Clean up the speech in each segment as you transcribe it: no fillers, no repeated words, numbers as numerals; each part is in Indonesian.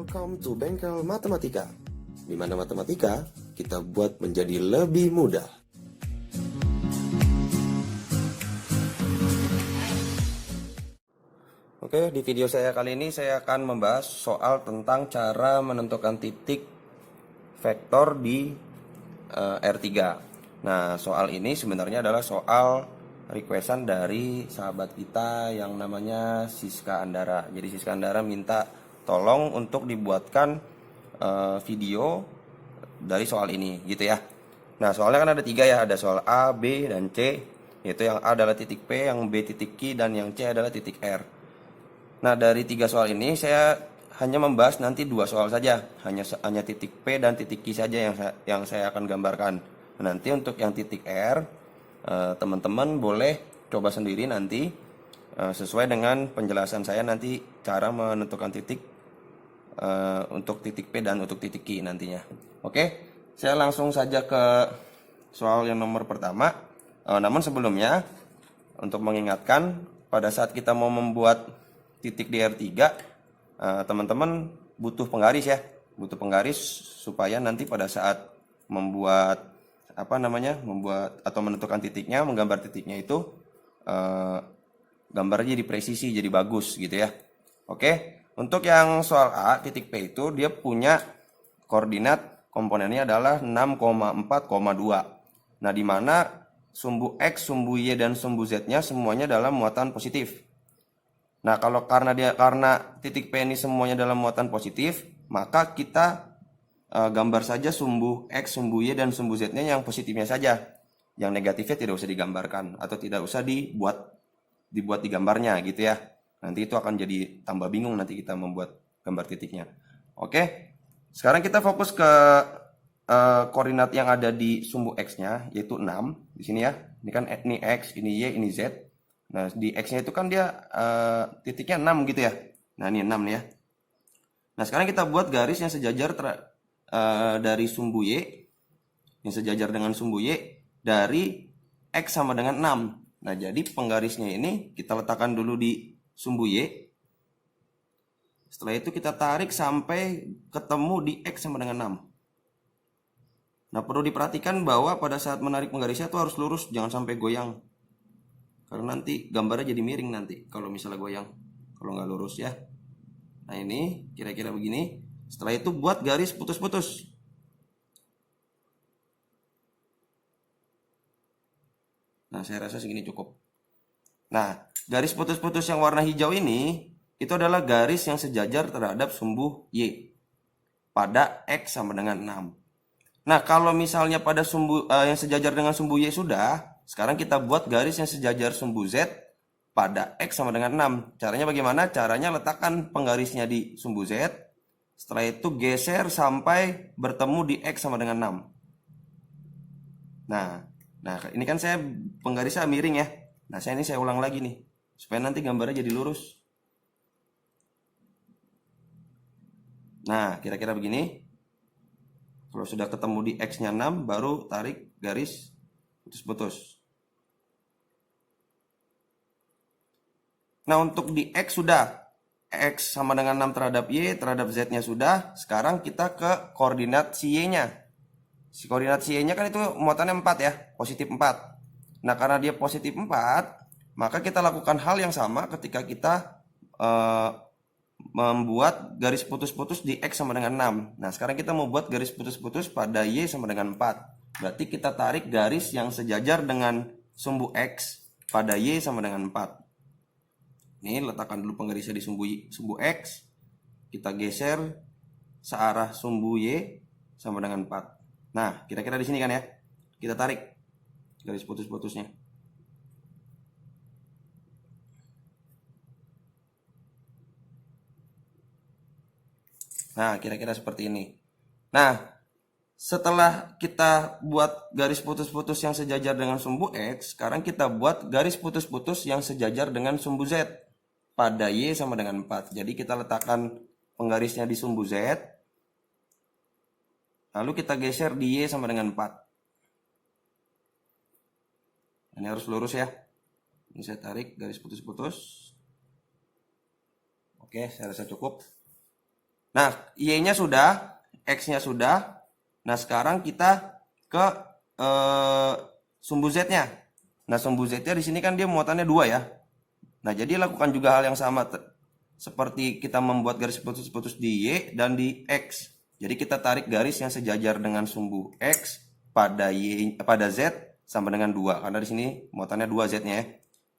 Welcome to Bengkel Matematika, di mana matematika kita buat menjadi lebih mudah. Oke, di video saya kali ini saya akan membahas soal tentang cara menentukan titik vektor di R3. Nah, soal ini sebenarnya adalah soal requestan dari sahabat kita yang namanya Siska Andara. Jadi Siska Andara minta tolong untuk dibuatkan video dari soal ini gitu ya. Nah, soalnya kan ada 3 ya, ada soal A, B, dan C. Yaitu yang A adalah titik P, yang B titik Q, dan yang C adalah titik R. Nah, dari 3 soal ini saya hanya membahas nanti 2 soal saja, hanya titik P dan titik Q saja yang saya akan gambarkan. Nah, nanti untuk yang titik R, teman-teman boleh coba sendiri nanti sesuai dengan penjelasan saya nanti cara menentukan titik untuk titik P dan untuk titik Q nantinya. Oke, saya langsung saja ke soal yang nomor pertama. Namun sebelumnya, untuk mengingatkan, pada saat kita mau membuat titik di R3, teman-teman butuh penggaris ya, butuh penggaris supaya nanti pada saat membuat membuat atau menentukan titiknya, menggambar titiknya itu gambarnya jadi presisi, jadi bagus gitu ya. Oke, untuk yang soal A titik P itu dia punya koordinat komponennya adalah 6,4,2. Nah, di mana sumbu X, sumbu Y, dan sumbu Z-nya semuanya dalam muatan positif. Nah, karena titik P ini semuanya dalam muatan positif, maka kita gambar saja sumbu X, sumbu Y, dan sumbu Z-nya yang positifnya saja. Yang negatifnya tidak usah digambarkan atau tidak usah dibuat di gambarnya gitu ya. Nanti itu akan jadi tambah bingung nanti kita membuat gambar titiknya. Oke, sekarang kita fokus ke koordinat yang ada di sumbu X-nya, yaitu 6 di sini ya. Ini kan ini X, ini Y, ini Z. Nah, di X-nya itu kan dia titiknya 6 gitu ya. Nah, ini 6 nih ya. Nah, sekarang kita buat garis yang sejajar dari sumbu Y, yang sejajar dengan sumbu Y, dari X sama dengan 6. Nah, jadi penggarisnya ini kita letakkan dulu di sumbu Y. Setelah itu kita tarik sampai ketemu di X sama dengan 6. Nah, perlu diperhatikan bahwa pada saat menarik penggarisnya itu harus lurus, jangan sampai goyang. Karena nanti gambarnya jadi miring nanti kalau misalnya goyang, kalau nggak lurus ya. Nah, ini kira-kira begini. Setelah itu buat garis putus-putus. Nah, saya rasa segini cukup. Nah, garis putus-putus yang warna hijau ini itu adalah garis yang sejajar terhadap sumbu Y pada X sama dengan 6. Nah, kalau misalnya pada sumbu yang sejajar dengan sumbu Y sudah, sekarang kita buat garis yang sejajar sumbu Z pada X sama dengan 6. Caranya bagaimana? Caranya letakkan penggarisnya di sumbu Z. Setelah itu geser sampai bertemu di X sama dengan 6. Nah, ini kan saya penggarisnya miring ya. Nah, saya ulang lagi nih, supaya nanti gambarnya jadi lurus. Nah, kira-kira begini. Kalau sudah ketemu di X-nya 6, baru tarik garis putus-putus. Nah, untuk di X sudah. X sama dengan 6 terhadap Y, terhadap Z-nya sudah. Sekarang kita ke koordinat si Y-nya. Si koordinat si Y-nya kan itu muatannya 4 ya, positif 4. Nah, karena dia positif 4, maka kita lakukan hal yang sama ketika kita membuat garis putus-putus di X sama dengan 6. Nah, sekarang kita mau buat garis putus-putus pada Y sama dengan 4. Berarti kita tarik garis yang sejajar dengan sumbu X pada Y sama dengan 4. Ini letakkan dulu penggarisnya di sumbu X. Kita geser searah sumbu Y sama dengan 4. Nah, kira-kira di sini kan ya. Kita tarik garis putus-putusnya. Nah, kira-kira seperti ini. Nah, setelah kita buat garis putus-putus yang sejajar dengan sumbu X, sekarang kita buat garis putus-putus yang sejajar dengan sumbu Z pada Y sama dengan 4. Jadi kita letakkan penggarisnya di sumbu Z. Lalu kita geser di Y sama dengan 4. Ini harus lurus ya. Ini saya tarik garis putus-putus. Oke, saya rasa cukup. Nah, Y-nya sudah, X-nya sudah. Nah, sekarang kita ke sumbu Z-nya. Nah, sumbu Z-nya di sini kan dia muatannya 2 ya. Nah, jadi lakukan juga hal yang sama seperti kita membuat garis putus-putus di Y dan di X. Jadi kita tarik garis yang sejajar dengan sumbu X pada Z sama dengan 2 karena di sini muatannya 2 Z-nya ya.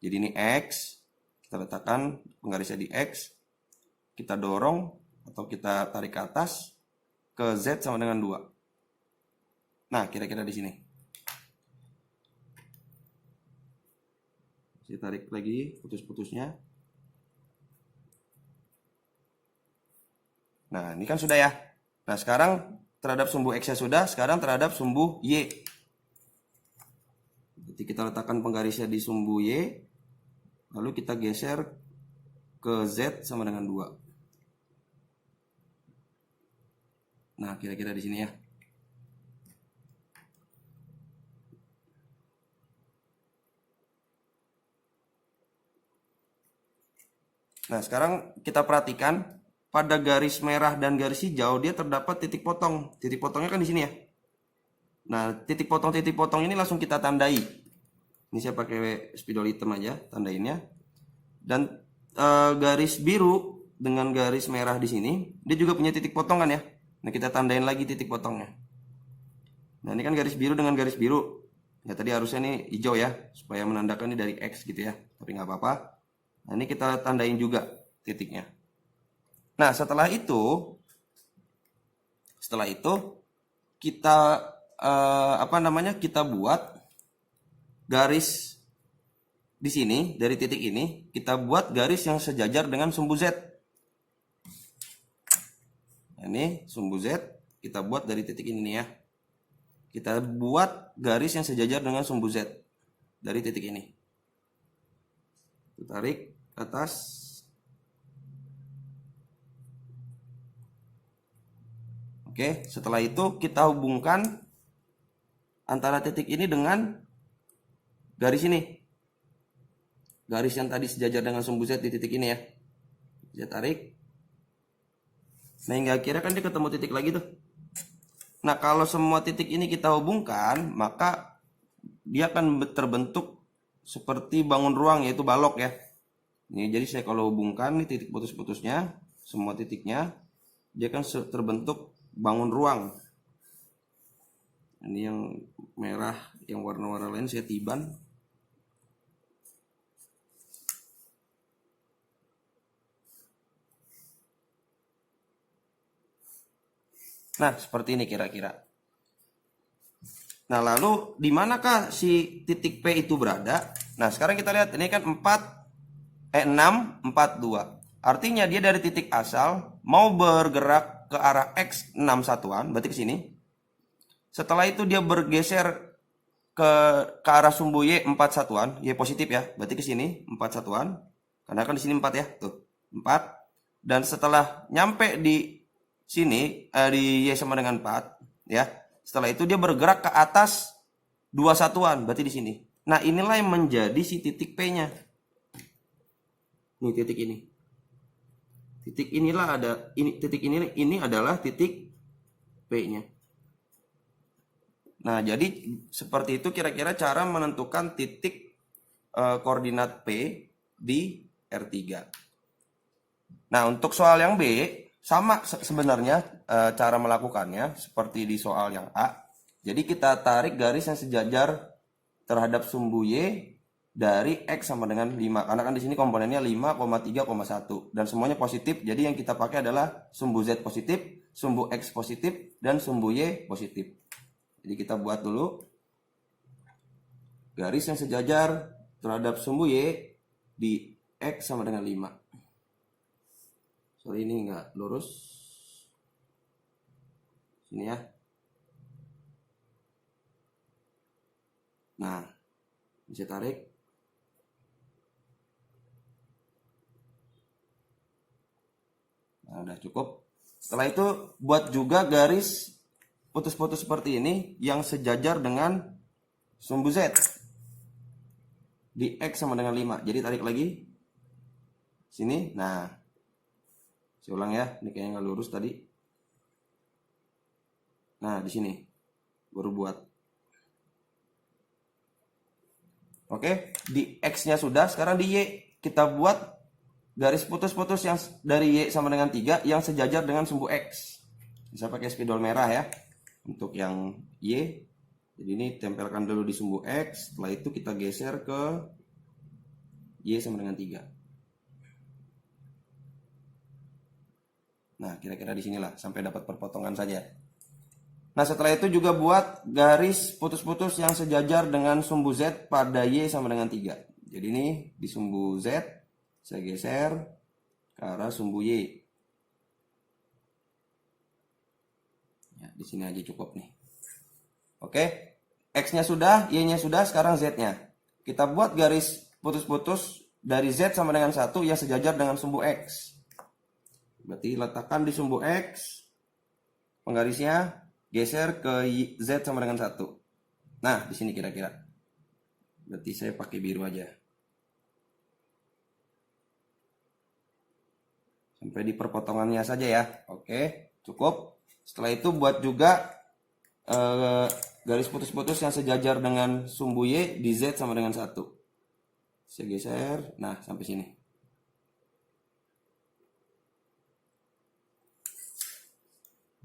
Jadi ini X, kita letakkan penggarisnya di X. Kita dorong atau kita tarik ke atas ke Z sama dengan 2. Nah, kira-kira di sini. Saya tarik lagi putus-putusnya. Nah, ini kan sudah ya. Nah, sekarang terhadap sumbu X-nya sudah, sekarang terhadap sumbu Y. Jadi kita letakkan penggarisnya di sumbu Y, lalu kita geser ke Z sama dengan 2. Nah, kira-kira di sini ya. Nah, sekarang kita perhatikan pada garis merah dan garis hijau dia terdapat titik potong. Titik potongnya kan di sini ya. Nah, titik potong ini langsung kita tandai. Ini saya pakai spidol hitam aja tandainnya. Dan garis biru dengan garis merah di sini, dia juga punya titik potong kan ya. Nah, kita tandain lagi titik potongnya. Nah, ini kan garis biru dengan garis biru. Ya, tadi harusnya ini hijau ya, supaya menandakan ini dari X gitu ya. Tapi nggak apa-apa. Nah, ini kita tandain juga titiknya. Nah, setelah itu kita kita buat garis di sini dari titik ini, kita buat garis yang sejajar dengan sumbu Z. Ini sumbu Z kita buat dari titik ini nih ya. Kita buat garis yang sejajar dengan sumbu Z dari titik ini. Kita tarik ke atas. Oke, setelah itu kita hubungkan antara titik ini dengan garis ini. Garis yang tadi sejajar dengan sumbu Z di titik ini ya. Saya tarik. Nah, hingga akhirnya kan dia ketemu titik lagi tuh. Nah, kalau semua titik ini kita hubungkan, maka dia akan terbentuk seperti bangun ruang, yaitu balok ya. Ini jadi saya kalau hubungkan nih titik putus-putusnya, semua titiknya, dia akan terbentuk bangun ruang. Ini yang merah, yang warna-warna lain saya tiban. Nah, seperti ini kira-kira. Nah, lalu di manakah si titik P itu berada? Nah, sekarang kita lihat ini kan 6, 4, 2. Artinya dia dari titik asal mau bergerak ke arah X 6 satuan, berarti ke sini. Setelah itu dia bergeser ke arah sumbu Y 4 satuan, Y positif ya, berarti ke sini 4 satuan. Karena kan di sini 4 ya, tuh 4. Dan setelah nyampe di sini di Y sama dengan 4 ya. Setelah itu dia bergerak ke atas 2 satuan, berarti di sini. Nah, inilah yang menjadi si titik P-nya. Nih titik ini. Titik inilah titik ini adalah titik P-nya. Nah, jadi seperti itu kira-kira cara menentukan titik koordinat P di R3. Nah, untuk soal yang B sama sebenarnya cara melakukannya seperti di soal yang A. Jadi kita tarik garis yang sejajar terhadap sumbu Y dari X sama dengan 5. Karena kan di sini komponennya 5,3,1 dan semuanya positif. Jadi yang kita pakai adalah sumbu Z positif, sumbu X positif, dan sumbu Y positif. Jadi kita buat dulu garis yang sejajar terhadap sumbu Y di X sama dengan 5. Sorry, ini nggak lurus. Sini ya. Nah, bisa tarik. Nah, udah cukup. Setelah itu buat juga garis putus-putus seperti ini yang sejajar dengan sumbu Z di X sama dengan 5. Jadi tarik lagi sini. Nah, Saya ulang ya, ini kayaknya nggak lurus tadi. Nah, di sini baru buat. Oke, di X-nya sudah, sekarang di Y kita buat garis putus-putus yang dari Y sama dengan 3 yang sejajar dengan sumbu X. Bisa pakai spidol merah ya. Untuk yang Y, jadi ini tempelkan dulu di sumbu X, setelah itu kita geser ke Y sama dengan 3. Nah, kira-kira di sinilah sampai dapat perpotongan saja. Nah, setelah itu juga buat garis putus-putus yang sejajar dengan sumbu Z pada Y sama dengan 3. Jadi ini di sumbu Z, saya geser ke arah sumbu Y. Ya, di sini aja cukup nih. Oke, X-nya sudah, Y-nya sudah, sekarang Z-nya. Kita buat garis putus-putus dari Z sama dengan 1 yang sejajar dengan sumbu X. Berarti letakkan di sumbu X, penggarisnya geser ke Z sama dengan 1. Nah, di sini kira-kira. Berarti saya pakai biru aja. Sampai di perpotongannya saja ya. Oke, cukup. Setelah itu buat juga garis putus-putus yang sejajar dengan sumbu Y di Z sama dengan 1. Saya geser. Nah, sampai sini.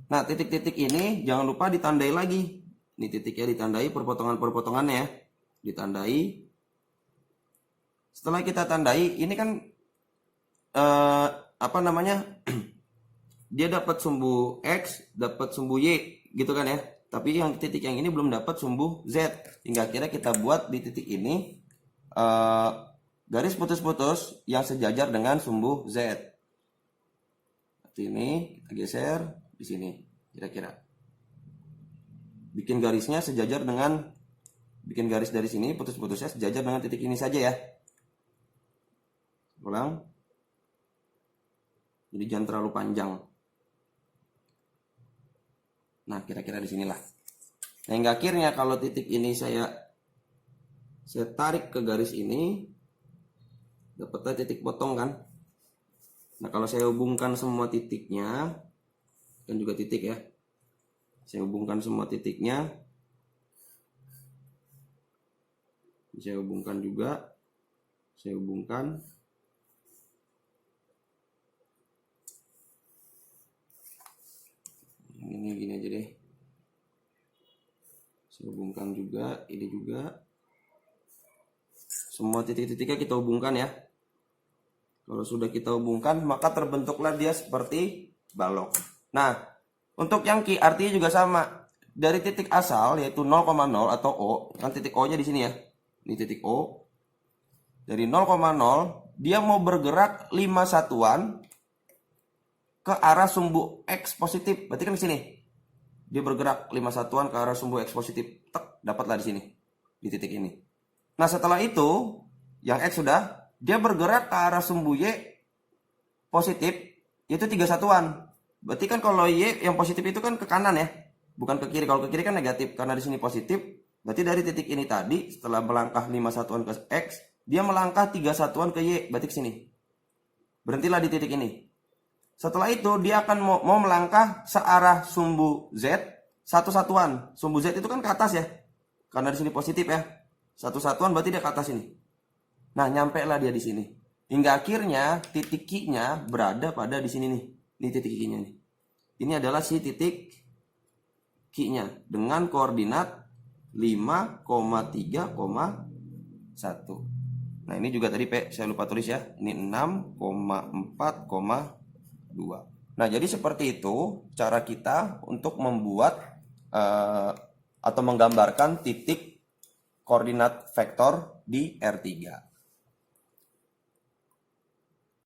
Nah, titik-titik ini jangan lupa ditandai lagi. Ini titiknya ditandai, perpotongan-perpotongannya ya. Ditandai. Setelah kita tandai, ini kan dia dapat sumbu X, dapat sumbu Y, gitu kan ya. Tapi yang titik yang ini belum dapat sumbu Z. Hingga akhirnya kita buat di titik ini garis putus-putus yang sejajar dengan sumbu Z. Seperti ini, kita geser di sini, kira-kira. Bikin garisnya sejajar dengan, bikin garis dari sini, putus-putusnya sejajar dengan titik ini saja ya. Ulang. Jadi jangan terlalu panjang. Nah, kira-kira di sinilah. Nah, hingga akhirnya kalau titik ini saya tarik ke garis ini, dapatnya titik potong kan. Nah, kalau saya hubungkan semua titiknya, kan juga titik ya. Saya hubungkan semua titiknya. Saya hubungkan juga. Saya hubungkan. Ini gini aja deh. Saya hubungkan juga, ini juga. Semua titik-titiknya kita hubungkan ya. Kalau sudah kita hubungkan, maka terbentuklah dia seperti balok. Nah, untuk yang Q artinya juga sama. Dari titik asal yaitu 0,0 atau O, kan titik O-nya di sini ya. Ini titik O. Dari 0,0 dia mau bergerak 5 satuan ke arah sumbu X positif. Berarti kan di sini. Dia bergerak 5 satuan ke arah sumbu X positif. Tek, dapatlah di sini. Di titik ini. Nah, setelah itu yang X sudah, dia bergerak ke arah sumbu Y positif, yaitu 3 satuan. Berarti kan kalau Y yang positif itu kan ke kanan ya, bukan ke kiri. Kalau ke kiri kan negatif, karena di sini positif. Berarti dari titik ini tadi, setelah melangkah 5 satuan ke X, dia melangkah 3 satuan ke Y, berarti ke sini. Berhentilah di titik ini. Setelah itu dia akan mau melangkah searah sumbu Z 1 satuan. Sumbu Z itu kan ke atas ya, karena di sini positif ya. 1 satuan berarti dia ke atas ini. Nah, nyampe lah dia di sini. Hingga akhirnya titik Q-nya berada pada di sini nih. Ini titik Q-nya nih. Ini adalah si titik Q-nya dengan koordinat 5,3,1. Nah, ini juga tadi saya lupa tulis ya. Ini 6,4,2. Nah, jadi seperti itu cara kita untuk membuat atau menggambarkan titik koordinat vektor di R3.